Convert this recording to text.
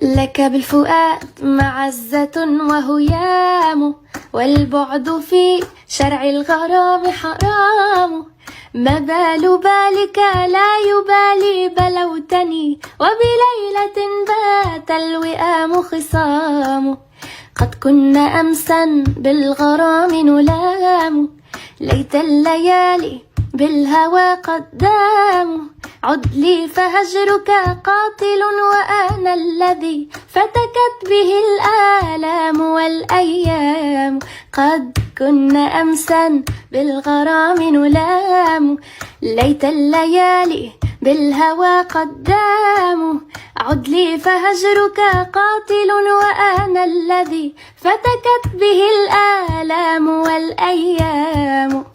لك بالفؤاد معزة وهيام، والبعد في شرع الغرام حرام. ما بال بالك لا يبالي بلوتني، وبليلة بات الوئام خصام. قد كنا أمسا بالغرام نلام، ليت الليالي بالهوى قد دام. عد لي فهجرك قاتل، وأنا الذي فتكت به الآلام والأيام. قد كنا أمسا بالغرام نلام، ليت الليالي بالهوى قد دام. عد لي فهجرك قاتل، وأنا الذي فتكت به الآلام والأيام.